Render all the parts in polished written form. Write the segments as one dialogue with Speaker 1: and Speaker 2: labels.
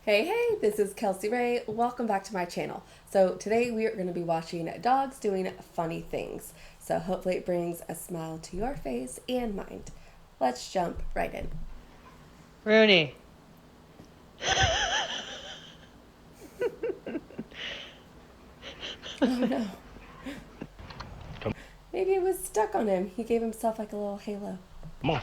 Speaker 1: Hey, this is Kelsey Rae. Welcome back to my channel. So today we are going to be watching dogs doing funny things. So hopefully it brings a smile to your face and mind. Let's jump right in.
Speaker 2: Rooney.
Speaker 1: Oh no. Maybe it was stuck on him. He gave himself like a little halo.
Speaker 3: Come on.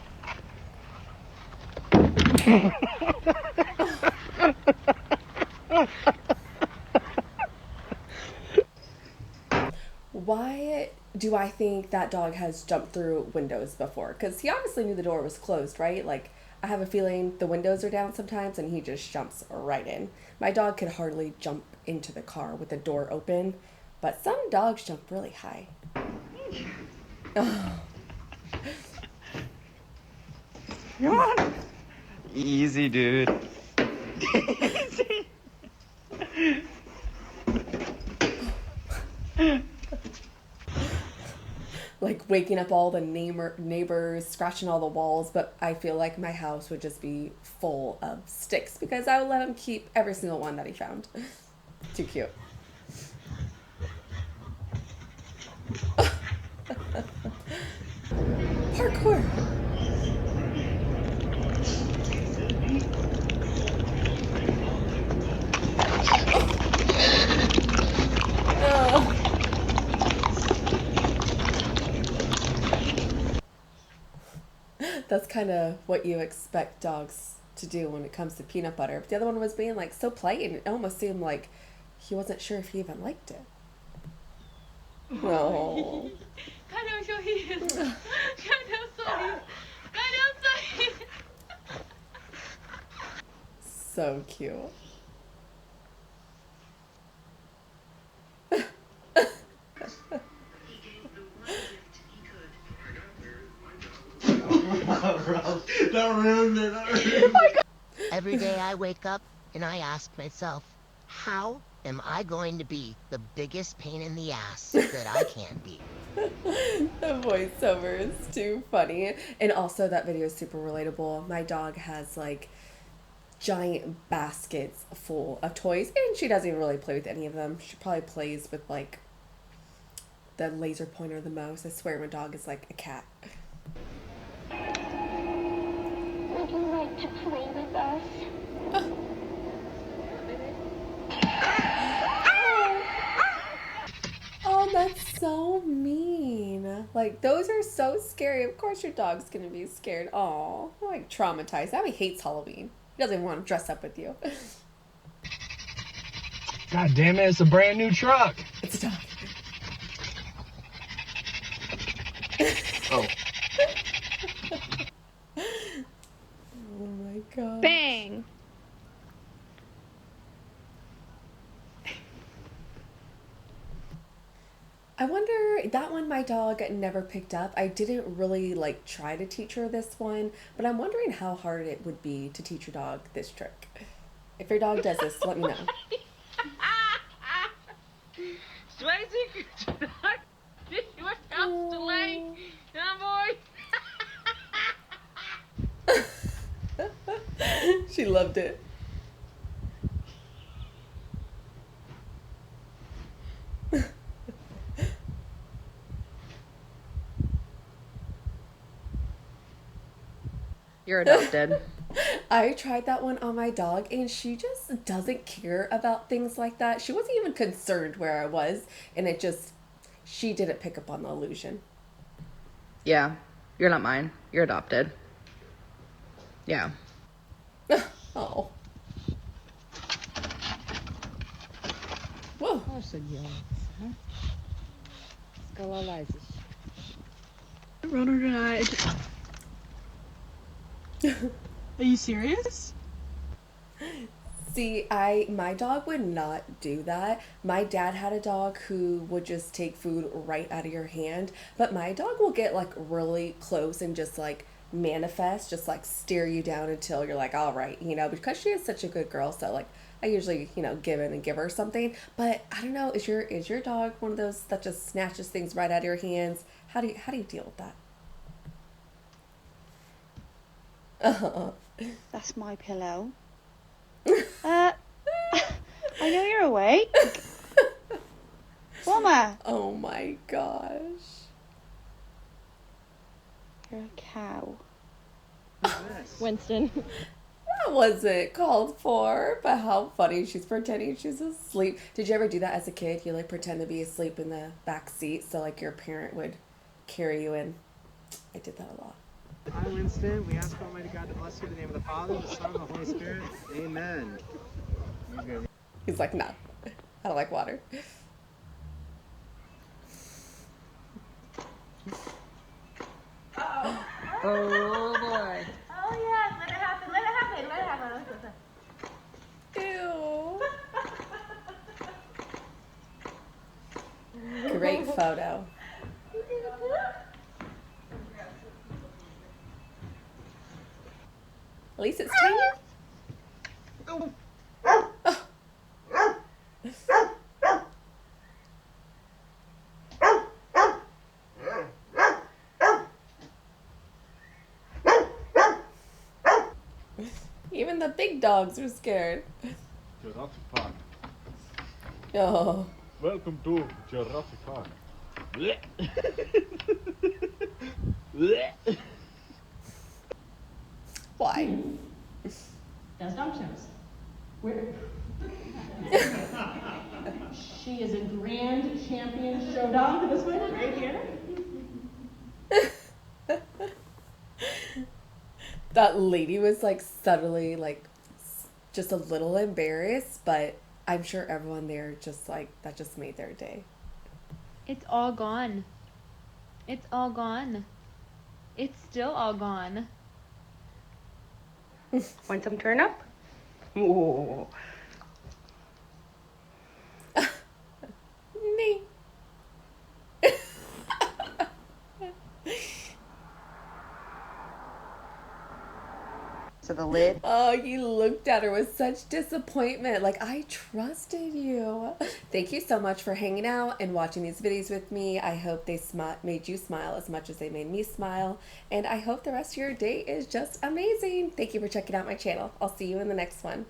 Speaker 1: Why do I think that dog has jumped through windows before? Because he obviously knew the door was closed, right? Like, I have a feeling the windows are down sometimes and he just jumps right in. My dog could hardly jump into the car with the door open, but some dogs jump really high. Oh.
Speaker 2: Come on. Easy, dude. Easy.
Speaker 1: Like waking up all the neighbors, scratching all the walls, but I feel like my house would just be full of sticks because I would let him keep every single one that he found. Too cute. Parkour. Oh. That's kind of what you expect dogs to do when it comes to peanut butter. But the other one was being like so polite, and it almost seemed like he wasn't sure if he even liked it. No. So cute.
Speaker 3: That ruined it.
Speaker 4: Every day I wake up and I ask myself, how am I going to be the biggest pain in the ass that I can be?
Speaker 1: The voiceover is too funny. And also that video is super relatable. My dog has like giant baskets full of toys and she doesn't even really play with any of them. She probably plays with like the laser pointer the most. I swear my dog is like a cat.
Speaker 5: Would you like to play with us?
Speaker 1: Oh, that's so mean. Like, those are so scary. Of course your dog's gonna be scared. Oh, like traumatized. Now he hates Halloween. He doesn't even want to dress up with you.
Speaker 3: God damn it, it's a brand new truck.
Speaker 1: It's a dog.
Speaker 3: Oh.
Speaker 1: Oh my god.
Speaker 6: Bang!
Speaker 1: I wonder, that one my dog never picked up. I didn't really like try to teach her this one, but I'm wondering how hard it would be to teach your dog this trick. If your dog does this, let me know. She loved it.
Speaker 6: You're adopted.
Speaker 1: I tried that one on my dog and she just doesn't care about things like that. She wasn't even concerned where I was and she didn't pick up on the illusion.
Speaker 6: Yeah, you're not mine. You're adopted. Yeah.
Speaker 1: Oh. Whoa.
Speaker 7: Runner denied. Are you serious?
Speaker 1: See, my dog would not do that. My dad had a dog who would just take food right out of your hand, but my dog will get like really close and just like manifest, just like stare you down until you're like, all right, because she is such a good girl. So like I usually, give in and give her something. But I don't know, is your dog one of those that just snatches things right out of your hands? How do you deal with that?
Speaker 5: That's my pillow. You're a cow.
Speaker 7: Winston.
Speaker 1: That wasn't called for, but how funny. She's pretending she's asleep. Did you ever do that as a kid? You like pretend to be asleep in the back seat so like your parent would carry you in. I did that a lot.
Speaker 8: I, Winston, we ask Almighty God to bless you in the name of the Father, the Son, and the Holy Spirit. Amen.
Speaker 1: He's like, no, I don't like water.
Speaker 6: Oh boy.
Speaker 5: Oh yeah, let it happen, let it happen, let it happen.
Speaker 1: Ew. Great photo. At least it's tiny. Even the big dogs are scared.
Speaker 9: Jurassic Park.
Speaker 1: Oh.
Speaker 9: Welcome to Jurassic Park.
Speaker 1: Why?
Speaker 10: That's dog shows. Where? She is a grand champion show dog. This one right here.
Speaker 1: That lady was like subtly like just a little embarrassed, but I'm sure everyone there just like that just made their day.
Speaker 11: It's all gone. It's all gone. It's still all gone.
Speaker 6: Want some turnip? Ooh.
Speaker 1: Me.
Speaker 6: So the lid.
Speaker 1: Oh, you looked at her with such disappointment. Like, I trusted you. Thank you so much for hanging out and watching these videos with me. I hope they made you smile as much as they made me smile. And I hope the rest of your day is just amazing. Thank you for checking out my channel. I'll see you in the next one.